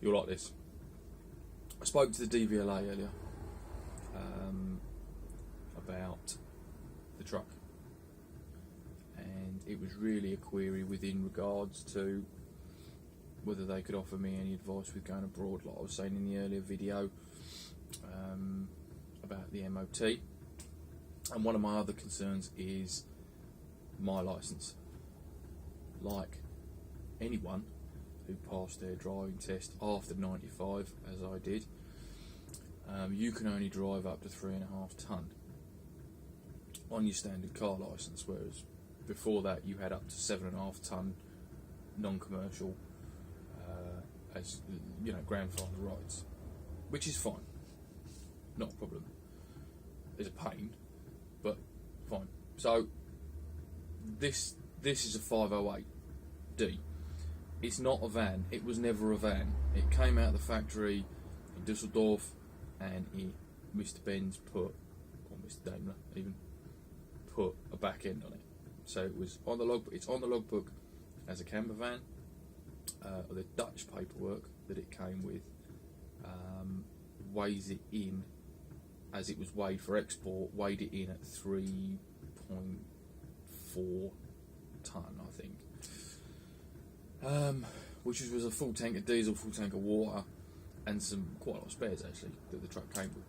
You'll like this. I spoke to the DVLA earlier about the truck, and it was really a query within regards to whether they could offer me any advice with going abroad, like I was saying in the earlier video about the MOT. And one of my other concerns is my licence. Like anyone who passed their driving test after 95, as I did, you can only drive up to 3.5 tonne on your standard car licence, whereas before that you had up to 7.5 tonne non-commercial as you know, grandfather rights, which is fine, not a problem. It's a pain, but fine. So this is a 508D. It's not a van. It was never a van. It came out of the factory in Dusseldorf, and Mr. Benz put, or Mr. Daimler even, put a back end on it. So it was on the log. It's on the logbook as a camper van. The Dutch paperwork that it came with weighs it in, as it was weighed for export, weighed it in at 3.4 tonne, I think. Which was a full tank of diesel, full tank of water, and quite a lot of spares actually that the truck came with.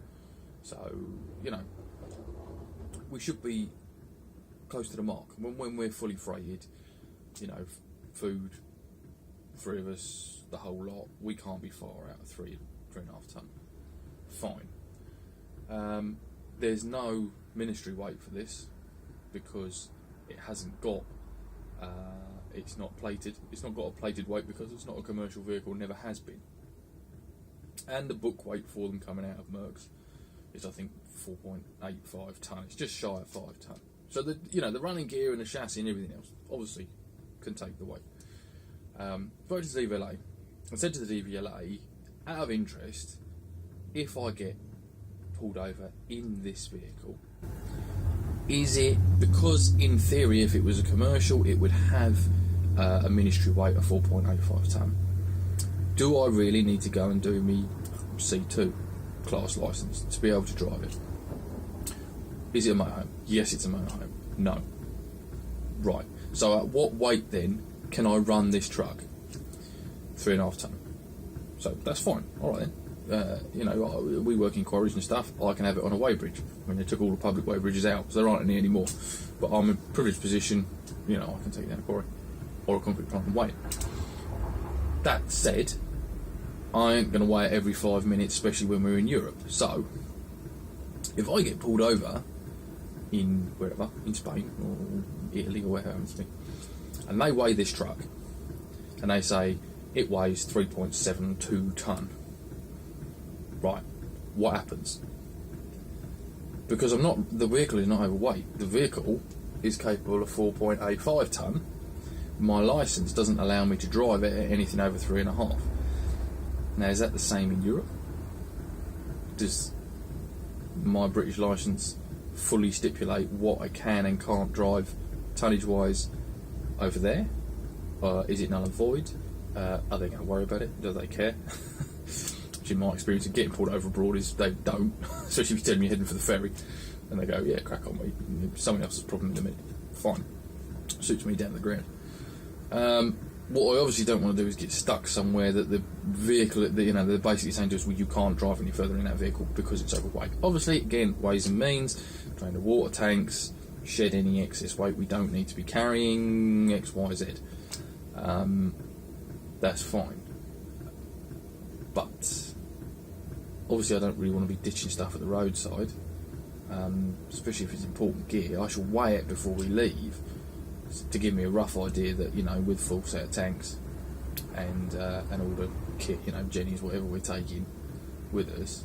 So, you know, we should be close to the mark. When we're fully freighted, you know, food, 3 of us, the whole lot, we can't be far out of 3.5 tonne. Fine. There's no ministry weight for this because it hasn't got, it's not plated. It's not got a plated weight because it's not a commercial vehicle, never has been. And the book weight for them coming out of Merck's is, I think, 4.85 tonne. It's just shy of 5 tonne. So the running gear and the chassis and everything else obviously can take the weight. Spoke to the DVLA. I said to the DVLA, out of interest, if I get pulled over in this vehicle, is it because in theory if it was a commercial it would have a ministry weight of 4.85 tonne? Do I really need to go and do me C2 class licence to be able to drive it? Is it a motorhome? Yes, it's a motorhome. No. Right. So at what weight then can I run this truck? 3.5 tonne. So that's fine. All right then. We work in quarries and stuff. I can have it on a weighbridge. I mean, they took all the public weighbridges out, so there aren't any anymore. But I'm in a privileged position. You know, I can take it down a quarry or a concrete plant and weigh it. That said, I ain't going to weigh it every 5 minutes, especially when we're in Europe. So, if I get pulled over in wherever, in Spain or Italy or wherever it happens to be, and they weigh this truck, and they say it weighs 3.72 tonne, right, what happens? Because the vehicle is not overweight. The vehicle is capable of 4.85 tonne. My licence doesn't allow me to drive it at anything over 3.5. Now, is that the same in Europe? Does my British licence fully stipulate what I can and can't drive tonnage-wise over there? Is it null and void? Are they going to worry about it? Do they care? Which in my experience of getting pulled over abroad is they don't. Especially if you tell them you're heading for the ferry and they go, yeah, crack on, mate. Someone else's problem in a minute. Fine. Suits me down to the ground. What I obviously don't want to do is get stuck somewhere that the vehicle, they're basically saying to us, well, you can't drive any further in that vehicle because it's overweight. Obviously, again, ways and means, drain the water tanks, shed any excess weight we don't need to be carrying, X, Y, Z. That's fine. But obviously I don't really want to be ditching stuff at the roadside, especially if it's important gear. I shall weigh it before we leave to give me a rough idea that, with full set of tanks and all the kit, Jenny's, whatever we're taking with us,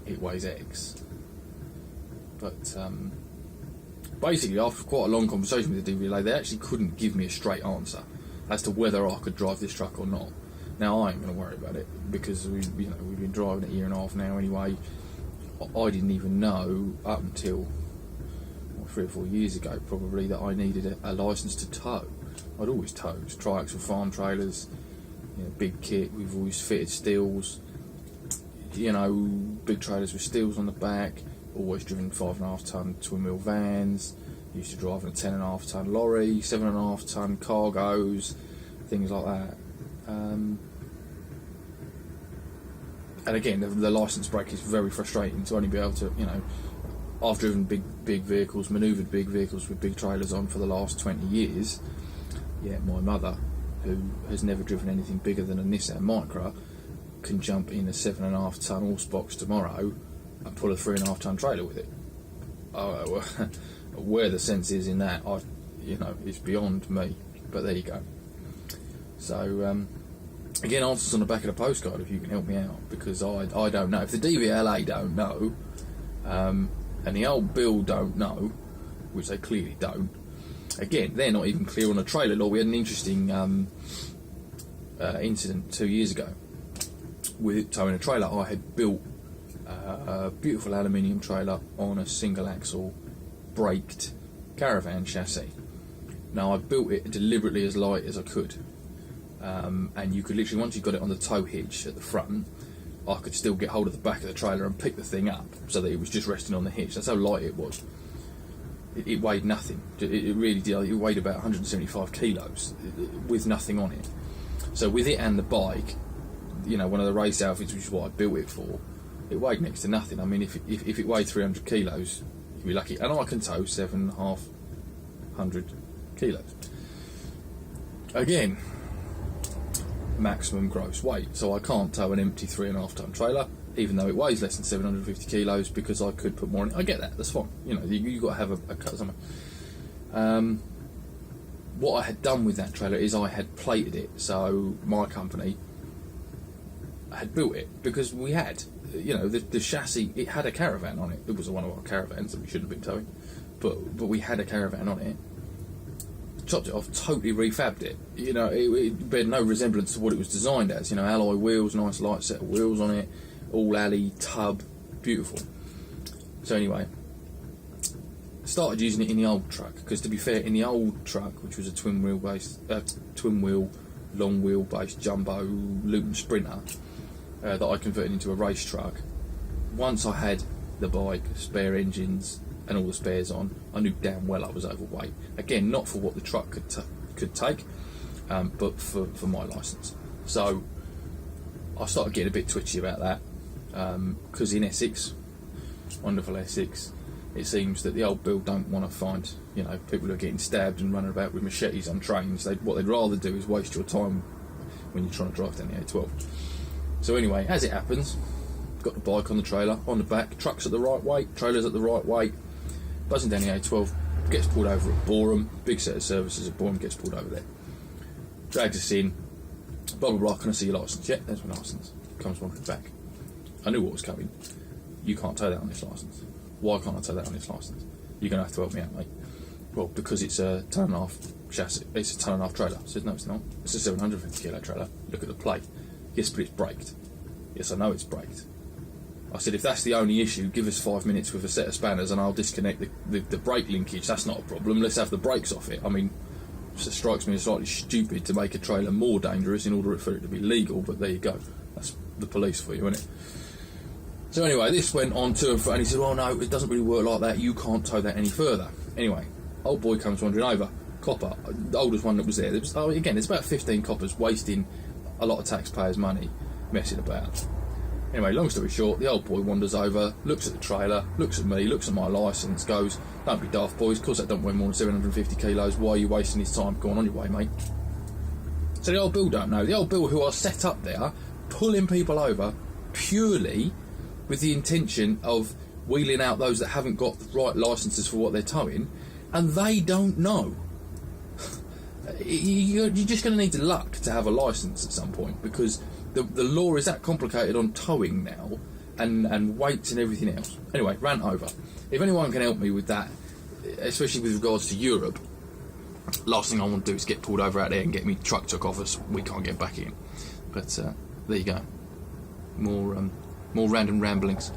it weighs X. But basically, after quite a long conversation with the DVLA, they actually couldn't give me a straight answer as to whether I could drive this truck or not. Now, I ain't going to worry about it because we've been driving it a year and a half now anyway. I didn't even know up until 3 or 4 years ago probably that I needed a licence to tow. I'd always towed triaxle farm trailers, big kit. We've always fitted steels, big trailers with steels on the back. Always driven 5.5 ton twin wheel vans. Used to drive a 10.5 ton lorry, 7.5 ton cargos, things like that. And again, the licence break is very frustrating to only be able to, I've driven big vehicles, manoeuvred big vehicles with big trailers on for the last 20 years. Yeah, my mother, who has never driven anything bigger than a Nissan Micra, can jump in a 7.5 ton horse box tomorrow and pull a 3.5 ton trailer with it. Where the sense is in that, it's beyond me. But there you go. So, again, answers on the back of the postcard if you can help me out, because I don't know. If the DVLA don't know, and the old Bill don't know, which they clearly don't, again, they're not even clear on a trailer law. We had an interesting incident 2 years ago with towing a trailer. I had built a beautiful aluminium trailer on a single axle braked caravan chassis. Now, I built it deliberately as light as I could, and you could literally, once you got it on the tow hitch at the front, I could still get hold of the back of the trailer and pick the thing up so that it was just resting on the hitch. That's how light it was. It weighed nothing. It really did. It weighed about 175 kilos with nothing on it. So with it and the bike, one of the race outfits, which is what I built it for, it weighed next to nothing. I mean, if it weighed 300 kilos, you'd be lucky. And I can tow 7,500 kilos. Again, maximum gross weight. So I can't tow an empty 3.5 ton trailer, even though it weighs less than 750 kilos, because I could put more in it. I get that, that's fine. You've got to have a cut somewhere. What I had done with that trailer is I had plated it. So my company had built it, because we had, the chassis, it had a caravan on it. It was one of our caravans that we shouldn't have been towing, but we had a caravan on it. Chopped it off, totally refabbed it. It bear no resemblance to what it was designed as. Alloy wheels, nice light set of wheels on it, all alley, tub, beautiful. So anyway, started using it in the old truck, because to be fair, in the old truck, which was a twin wheel, long wheel based jumbo Luton Sprinter that I converted into a race truck, once I had the bike, spare engines and all the spares on, I knew damn well I was overweight. Again, not for what the truck could take, but for my licence. So I started getting a bit twitchy about that, because in Essex, wonderful Essex, it seems that the old Bill don't want to find people who are getting stabbed and running about with machetes on trains. What they'd rather do is waste your time when you're trying to drive down the A12. So anyway, as it happens, got the bike on the trailer, on the back, truck's at the right weight, trailer's at the right weight, buzzing down the A12, gets pulled over at Boreham, big set of services at Boreham, gets pulled over there. Drags us in, blah blah blah, can I see your licence? Yeah, there's my licence. Comes wandering back. I knew what was coming. You can't tow that on this licence. Why can't I tow that on this licence? You're going to have to help me out, mate. Well, because it's a 1.5 chassis, it's a 1.5 trailer. I said, no, it's not. It's a 750 kilo trailer. Look at the plate. Yes, but it's braked. Yes, I know it's braked. I said, if that's the only issue, give us 5 minutes with a set of spanners and I'll disconnect the brake linkage. That's not a problem. Let's have the brakes off it. I mean, it strikes me as slightly stupid to make a trailer more dangerous in order for it to be legal, but there you go. That's the police for you, isn't it? So anyway, this went on to and fro, and he said, well, no, it doesn't really work like that. You can't tow that any further. Anyway, old boy comes wandering over. Copper, the oldest one that was there. Again, there's about 15 coppers wasting a lot of taxpayers' money messing about. Anyway, long story short, the old boy wanders over, looks at the trailer, looks at me, looks at my licence, goes, don't be daft, boys, of course that don't weigh more than 750 kilos, why are you wasting his time? Go on your way, mate. So the old Bill don't know. The old Bill who are set up there, pulling people over purely with the intention of wheeling out those that haven't got the right licences for what they're towing, and they don't know. You're just going to need luck to have a licence at some point, because the law is that complicated on towing now, and weights and everything else. Anyway, rant over. If anyone can help me with that, especially with regards to Europe, last thing I want to do is get pulled over out there and get me truck took off us. We can't get back in. But there you go. More random ramblings.